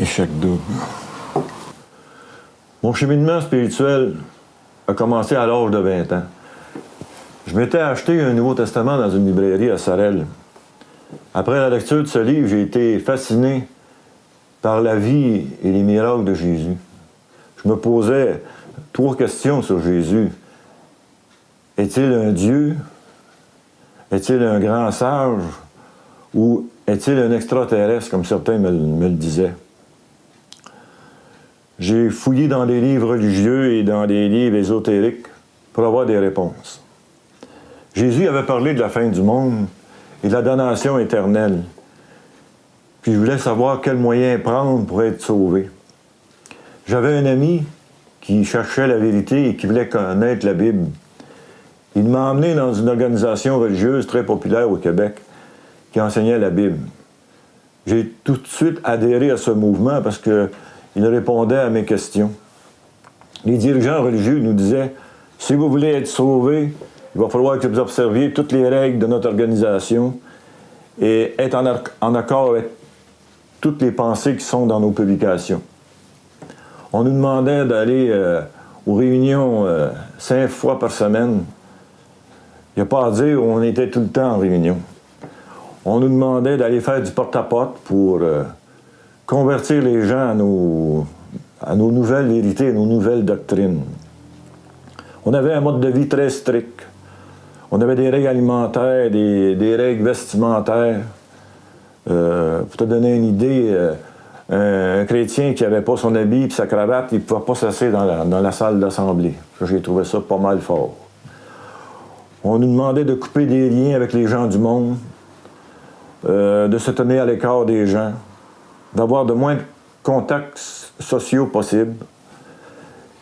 Échec double. Mon cheminement spirituel a commencé à l'âge de 20 ans. Je m'étais acheté un Nouveau Testament dans une librairie à Sorel. Après la lecture de ce livre, j'ai été fasciné par la vie et les miracles de Jésus. Je me posais 3 questions sur Jésus. Est-il un Dieu? Est-il un grand sage? Ou est-il un extraterrestre, comme certains me le disaient? J'ai fouillé dans des livres religieux et dans des livres ésotériques pour avoir des réponses. Jésus avait parlé de la fin du monde et de la damnation éternelle. Puis je voulais savoir quel moyen prendre pour être sauvé. J'avais un ami qui cherchait la vérité et qui voulait connaître la Bible. Il m'a emmené dans une organisation religieuse très populaire au Québec qui enseignait la Bible. J'ai tout de suite adhéré à ce mouvement parce qu'il répondait à mes questions. Les dirigeants religieux nous disaient « Si vous voulez être sauvé, il va falloir que vous observiez toutes les règles de notre organisation et être en accord avec toutes les pensées qui sont dans nos publications. » On nous demandait d'aller aux réunions 5 fois par semaine. Il n'y a pas à dire, on était tout le temps en réunion. On nous demandait d'aller faire du porte-à-porte pour convertir les gens à nos nouvelles vérités, à nos nouvelles doctrines. On avait un mode de vie très strict. On avait des règles alimentaires, des règles vestimentaires. Pour te donner une idée, un chrétien qui n'avait pas son habit et sa cravate, il ne pouvait pas s'asseoir dans la salle d'assemblée. J'ai trouvé ça pas mal fort. On nous demandait de couper des liens avec les gens du monde, de se tenir à l'écart des gens, d'avoir de moins de contacts sociaux possibles.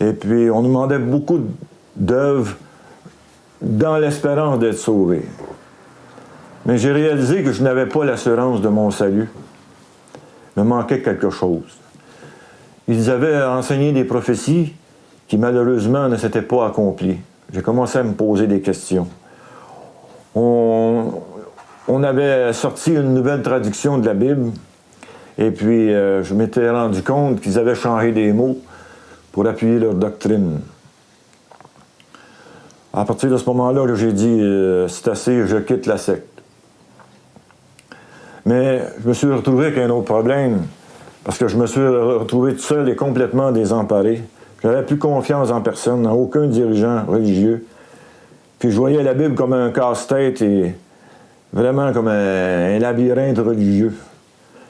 Et puis, on nous demandait beaucoup d'œuvres dans l'espérance d'être sauvé. Mais j'ai réalisé que je n'avais pas l'assurance de mon salut. Il me manquait quelque chose. Ils avaient enseigné des prophéties qui, malheureusement, ne s'étaient pas accomplies. J'ai commencé à me poser des questions. On avait sorti une nouvelle traduction de la Bible, et puis je m'étais rendu compte qu'ils avaient changé des mots pour appuyer leur doctrine. À partir de ce moment-là, j'ai dit « c'est assez, je quitte la secte ». Mais je me suis retrouvé avec un autre problème, parce que je me suis retrouvé tout seul et complètement désemparé. Je n'avais plus confiance en personne, en aucun dirigeant religieux. Puis je voyais la Bible comme un casse-tête et vraiment comme un labyrinthe religieux.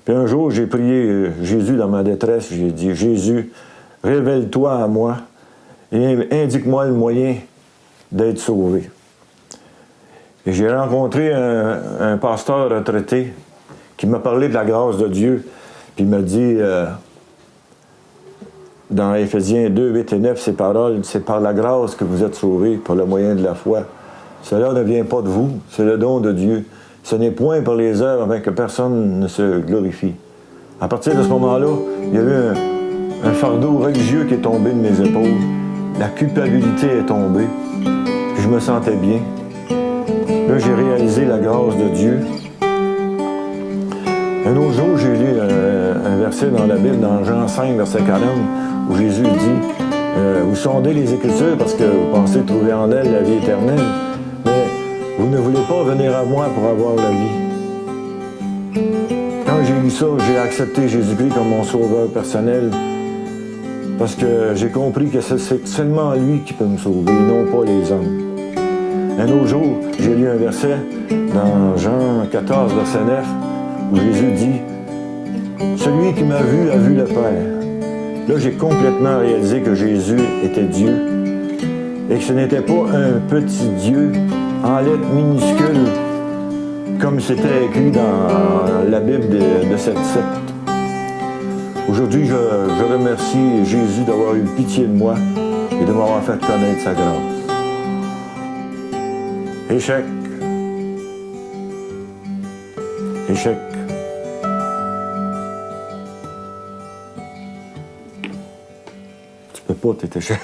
Puis un jour, j'ai prié Jésus dans ma détresse. J'ai dit « Jésus, révèle-toi à moi et indique-moi le moyen d'être sauvé. » Et j'ai rencontré un pasteur retraité qui m'a parlé de la grâce de Dieu. Puis il m'a dit, dans Éphésiens 2, 8 et 9, ces paroles, « C'est par la grâce que vous êtes sauvés, par le moyen de la foi. Cela ne vient pas de vous, c'est le don de Dieu. Ce n'est point par les œuvres afin que personne ne se glorifie. » À partir de ce moment-là, il y a eu un fardeau religieux qui est tombé de mes épaules. La culpabilité est tombée. Puis je me sentais bien. Là, j'ai réalisé la grâce de Dieu. Un autre jour, j'ai lu un verset dans la Bible, dans Jean 5, verset 40, où Jésus dit « Vous sondez les Écritures parce que vous pensez trouver en elles la vie éternelle, mais vous ne voulez pas venir à moi pour avoir la vie. » Quand j'ai lu ça, j'ai accepté Jésus-Christ comme mon sauveur personnel parce que j'ai compris que c'est seulement lui qui peut me sauver, non pas les hommes. Un autre jour, j'ai lu un verset dans Jean 14, verset 9, où Jésus dit « Celui qui m'a vu a vu le Père. » Là, j'ai complètement réalisé que Jésus était Dieu et que ce n'était pas un petit Dieu en lettres minuscules comme c'était écrit dans la Bible de cette secte. Aujourd'hui, je remercie Jésus d'avoir eu pitié de moi et de m'avoir fait connaître sa grâce. Échec. Échec. Tu peux pas, t'es échec.